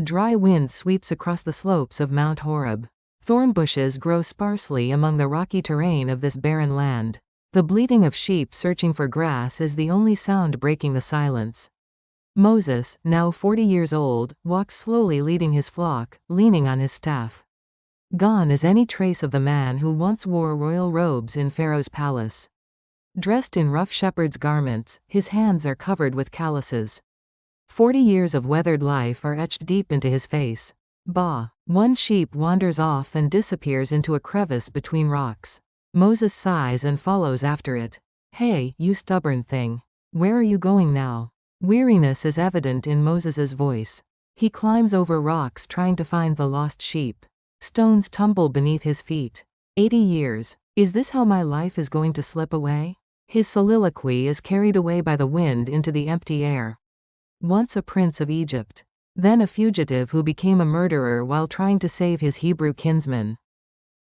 dry wind sweeps across the slopes of Mount Horeb. Thorn bushes grow sparsely among the rocky terrain of this barren land. The bleating of sheep searching for grass is the only sound breaking the silence. Moses, now 40 years old, walks slowly leading his flock, leaning on his staff. Gone is any trace of the man who once wore royal robes in Pharaoh's palace. Dressed in rough shepherd's garments, his hands are covered with calluses. 40 years of weathered life are etched deep into his face. Bah! One sheep wanders off and disappears into a crevice between rocks. Moses sighs and follows after it. Hey, you stubborn thing. Where are you going now? Weariness is evident in Moses's voice. He climbs over rocks trying to find the lost sheep. Stones tumble beneath his feet. 80 years. Is this how my life is going to slip away? His soliloquy is carried away by the wind into the empty air. Once a prince of Egypt. Then a fugitive who became a murderer while trying to save his Hebrew kinsmen.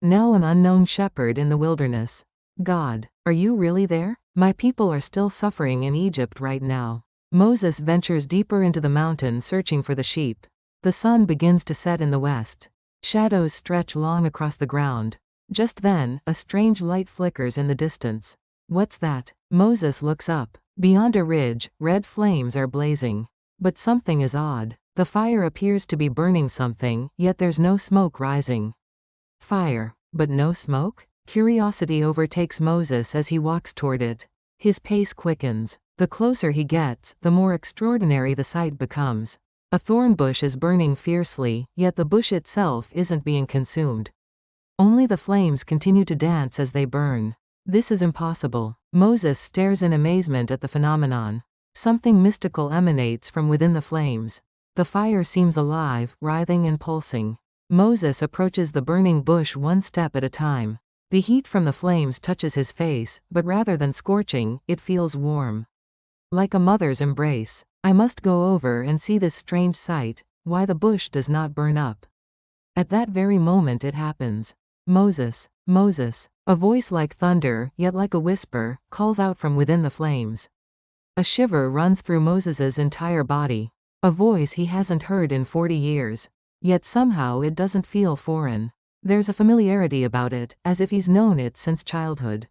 Now an unknown shepherd in the wilderness. God, are you really there? My people are still suffering in Egypt right now. Moses ventures deeper into the mountain searching for the sheep. The sun begins to set in the west. Shadows stretch long across the ground. Just then, a strange light flickers in the distance. What's that? Moses looks up. Beyond a ridge, red flames are blazing. But something is odd. The fire appears to be burning something, yet there's no smoke rising. Fire, but no smoke? Curiosity overtakes Moses as he walks toward it. His pace quickens. The closer he gets, the more extraordinary the sight becomes. A thorn bush is burning fiercely, yet the bush itself isn't being consumed. Only the flames continue to dance as they burn. This is impossible. Moses stares in amazement at the phenomenon. Something mystical emanates from within the flames. The fire seems alive, writhing and pulsing. Moses approaches the burning bush one step at a time. The heat from the flames touches his face, but rather than scorching, it feels warm. Like a mother's embrace. I must go over and see this strange sight, why the bush does not burn up. At that very moment it happens. Moses, Moses, a voice like thunder, yet like a whisper, calls out from within the flames. A shiver runs through Moses's entire body. A voice he hasn't heard in 40 years. Yet somehow it doesn't feel foreign. There's a familiarity about it, as if he's known it since childhood.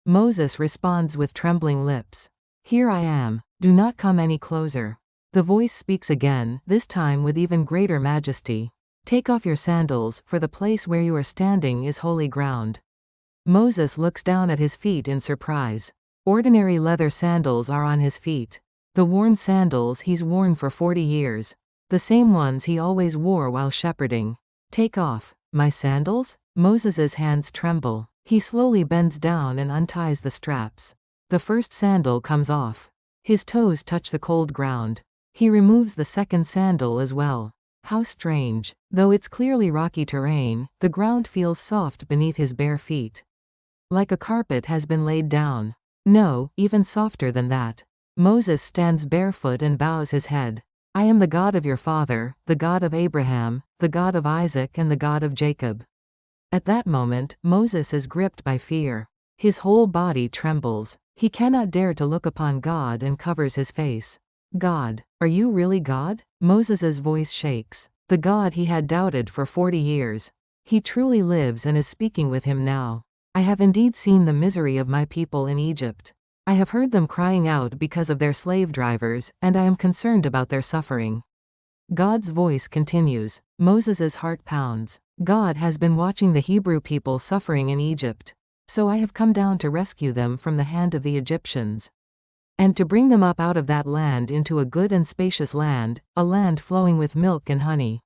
Moses responds with trembling lips. Here I am. Do not come any closer. The voice speaks again, this time with even greater majesty. Take off your sandals, for the place where you are standing is holy ground. Moses looks down at his feet in surprise. Ordinary leather sandals are on his feet. The worn sandals he's worn for 40 years. The same ones he always wore while shepherding. Take off. My sandals? Moses's hands tremble. He slowly bends down and unties the straps. The first sandal comes off. His toes touch the cold ground. He removes the second sandal as well. How strange. Though it's clearly rocky terrain, the ground feels soft beneath his bare feet. Like a carpet has been laid down. No, even softer than that. Moses stands barefoot and bows his head. I am the God of your father, the God of Abraham, the God of Isaac and the God of Jacob. At that moment, Moses is gripped by fear. His whole body trembles. He cannot dare to look upon God and covers his face. God, are you really God? Moses's voice shakes. The God he had doubted for 40 years. He truly lives and is speaking with him now. I have indeed seen the misery of my people in Egypt. I have heard them crying out because of their slave drivers, and I am concerned about their suffering. God's voice continues. Moses's heart pounds. God has been watching the Hebrew people suffering in Egypt. So I have come down to rescue them from the hand of the Egyptians. And to bring them up out of that land into a good and spacious land, a land flowing with milk and honey.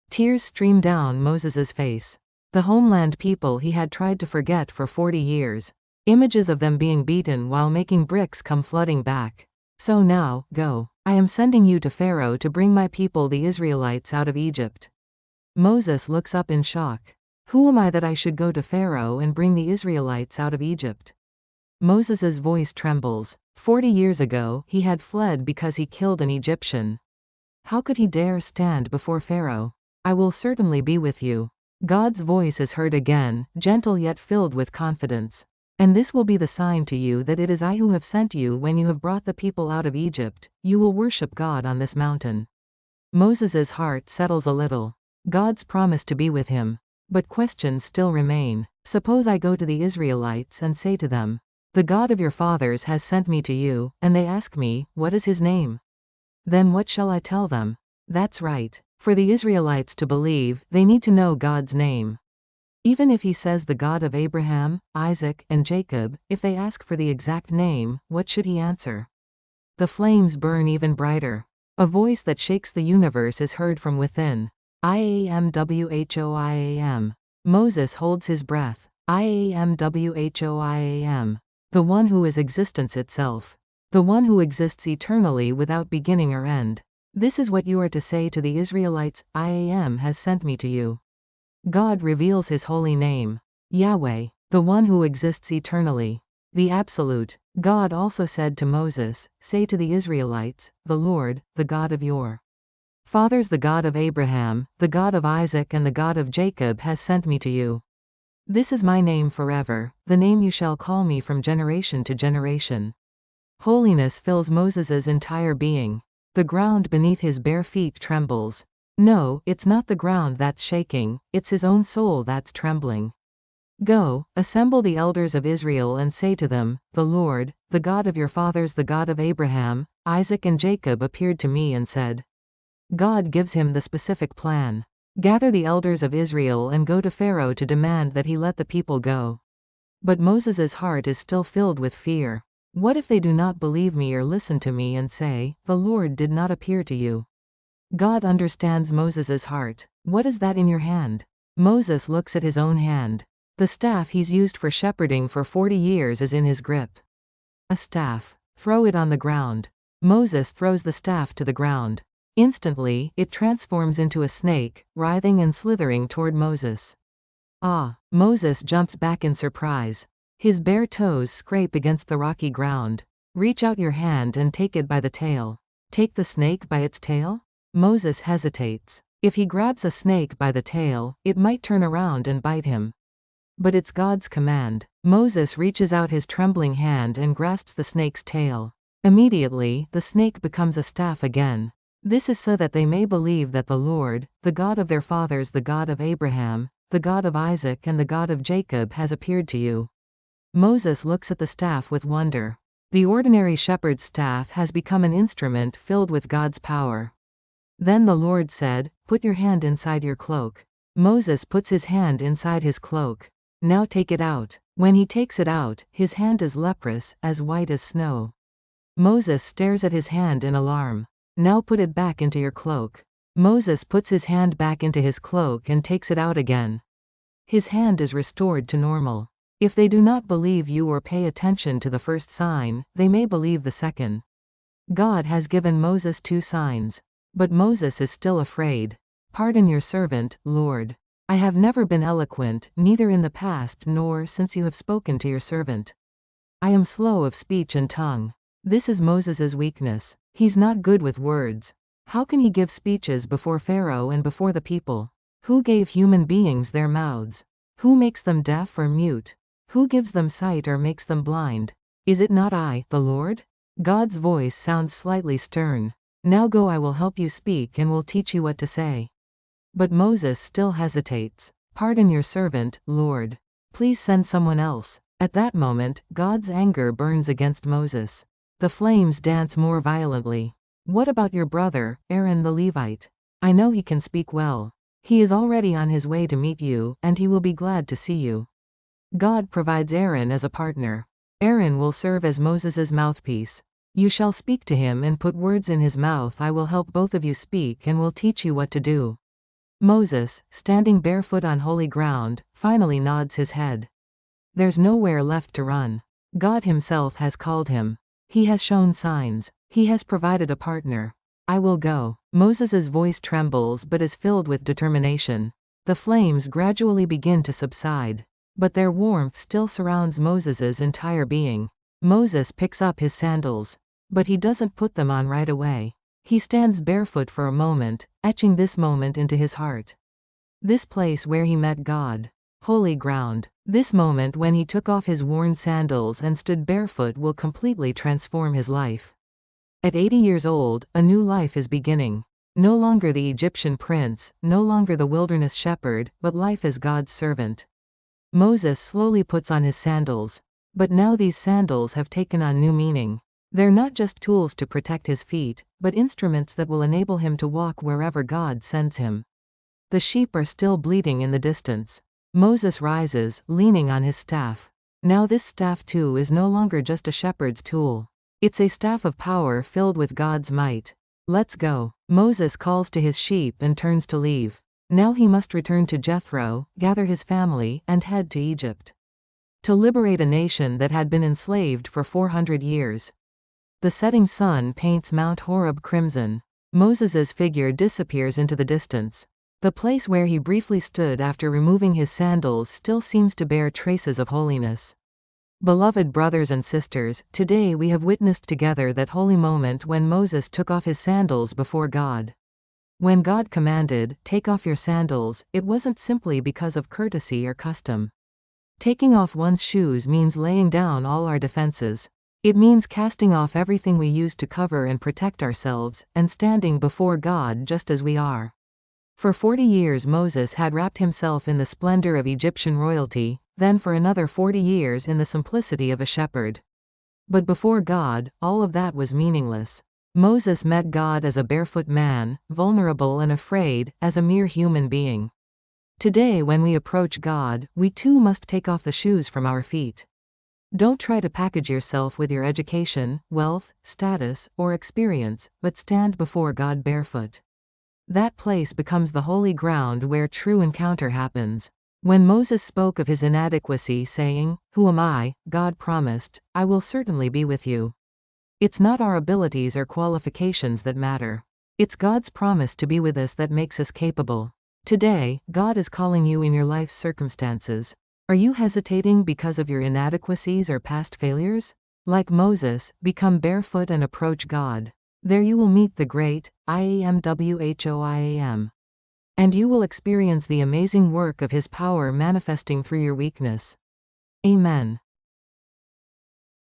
Tears stream down Moses's face. The homeland people he had tried to forget for 40 years. Images of them being beaten while making bricks come flooding back. So now, go. I am sending you to Pharaoh to bring my people the Israelites out of Egypt. Moses looks up in shock. Who am I that I should go to Pharaoh and bring the Israelites out of Egypt? Moses's voice trembles. 40 years ago, he had fled because he killed an Egyptian. How could he dare stand before Pharaoh? I will certainly be with you. God's voice is heard again, gentle yet filled with confidence. And this will be the sign to you that it is I who have sent you when you have brought the people out of Egypt. You will worship God on this mountain. Moses's heart settles a little. God's promise to be with him. But questions still remain. Suppose I go to the Israelites and say to them, "The God of your fathers has sent me to you," and they ask me, "What is his name?" Then what shall I tell them? That's right. For the Israelites to believe, they need to know God's name. Even if he says the God of Abraham, Isaac, and Jacob, if they ask for the exact name, what should he answer? The flames burn even brighter. A voice that shakes the universe is heard from within. I-am-whoiam. Moses holds his breath. I-am-whoiam. The one who is existence itself. The one who exists eternally without beginning or end. This is what you are to say to the Israelites, "I-am has sent me to you." God reveals his holy name. Yahweh, the one who exists eternally. The Absolute. God also said to Moses, "Say to the Israelites, the Lord, the God of your fathers, the God of Abraham, the God of Isaac and the God of Jacob has sent me to you. This is my name forever, the name you shall call me from generation to generation." Holiness fills Moses's entire being. The ground beneath his bare feet trembles. No, it's not the ground that's shaking, it's his own soul that's trembling. Go, assemble the elders of Israel and say to them, "The Lord, the God of your fathers, the God of Abraham, Isaac and Jacob appeared to me and said." God gives him the specific plan. Gather the elders of Israel and go to Pharaoh to demand that he let the people go. But Moses's heart is still filled with fear. What if they do not believe me or listen to me and say, "The Lord did not appear to you"? God understands Moses's heart. "What is that in your hand?" Moses looks at his own hand. The staff he's used for shepherding for 40 years is in his grip. A staff. Throw it on the ground. Moses throws the staff to the ground. Instantly, it transforms into a snake, writhing and slithering toward Moses. Ah! Moses jumps back in surprise. His bare toes scrape against the rocky ground. Reach out your hand and take it by the tail. Take the snake by its tail? Moses hesitates. If he grabs a snake by the tail, it might turn around and bite him. But it's God's command. Moses reaches out his trembling hand and grasps the snake's tail. Immediately, the snake becomes a staff again. This is so that they may believe that the Lord, the God of their fathers, the God of Abraham, the God of Isaac and the God of Jacob has appeared to you. Moses looks at the staff with wonder. The ordinary shepherd's staff has become an instrument filled with God's power. Then the Lord said, "Put your hand inside your cloak." Moses puts his hand inside his cloak. "Now take it out." When he takes it out, his hand is leprous, as white as snow. Moses stares at his hand in alarm. "Now put it back into your cloak." Moses puts his hand back into his cloak and takes it out again. His hand is restored to normal. If they do not believe you or pay attention to the first sign, they may believe the second. God has given Moses 2 signs. But Moses is still afraid. "Pardon your servant, Lord. I have never been eloquent, neither in the past nor since you have spoken to your servant. I am slow of speech and tongue." This is Moses's weakness. He's not good with words. How can he give speeches before Pharaoh and before the people? Who gave human beings their mouths? Who makes them deaf or mute? Who gives them sight or makes them blind? Is it not I, the Lord? God's voice sounds slightly stern. "Now go, I will help you speak and will teach you what to say." But Moses still hesitates. "Pardon your servant, Lord. Please send someone else." At that moment, God's anger burns against Moses. The flames dance more violently. "What about your brother, Aaron the Levite? I know he can speak well. He is already on his way to meet you, and he will be glad to see you." God provides Aaron as a partner. Aaron will serve as Moses's mouthpiece. "You shall speak to him and put words in his mouth. I will help both of you speak and will teach you what to do." Moses, standing barefoot on holy ground, finally nods his head. There's nowhere left to run. God himself has called him. He has shown signs. He has provided a partner. "I will go." Moses's voice trembles but is filled with determination. The flames gradually begin to subside. But their warmth still surrounds Moses's entire being. Moses picks up his sandals. But he doesn't put them on right away. He stands barefoot for a moment, etching this moment into his heart. This place where he met God. Holy ground. This moment when he took off his worn sandals and stood barefoot will completely transform his life. At 80 years old, a new life is beginning. No longer the Egyptian prince, no longer the wilderness shepherd, but life as God's servant. Moses slowly puts on his sandals. But now these sandals have taken on new meaning. They're not just tools to protect his feet, but instruments that will enable him to walk wherever God sends him. The sheep are still bleating in the distance. Moses rises, leaning on his staff. Now this staff too is no longer just a shepherd's tool. It's a staff of power filled with God's might. Let's go. Moses calls to his sheep and turns to leave. Now he must return to Jethro, gather his family, and head to Egypt. To liberate a nation that had been enslaved for 400 years. The setting sun paints Mount Horeb crimson. Moses's figure disappears into the distance. The place where he briefly stood after removing his sandals still seems to bear traces of holiness. Beloved brothers and sisters, today we have witnessed together that holy moment when Moses took off his sandals before God. When God commanded, "Take off your sandals," it wasn't simply because of courtesy or custom. Taking off one's shoes means laying down all our defenses. It means casting off everything we use to cover and protect ourselves, and standing before God just as we are. For 40 years Moses had wrapped himself in the splendor of Egyptian royalty, then for another 40 years in the simplicity of a shepherd. But before God, all of that was meaningless. Moses met God as a barefoot man, vulnerable and afraid, as a mere human being. Today when we approach God, we too must take off the shoes from our feet. Don't try to package yourself with your education, wealth, status, or experience, but stand before God barefoot. That place becomes the holy ground where true encounter happens. When Moses spoke of his inadequacy saying, "Who am I?" God promised, "I will certainly be with you." It's not our abilities or qualifications that matter. It's God's promise to be with us that makes us capable. Today, God is calling you in your life's circumstances. Are you hesitating because of your inadequacies or past failures? Like Moses, become barefoot and approach God. There you will meet the great, I am WHOIAM. And you will experience the amazing work of His power manifesting through your weakness. Amen.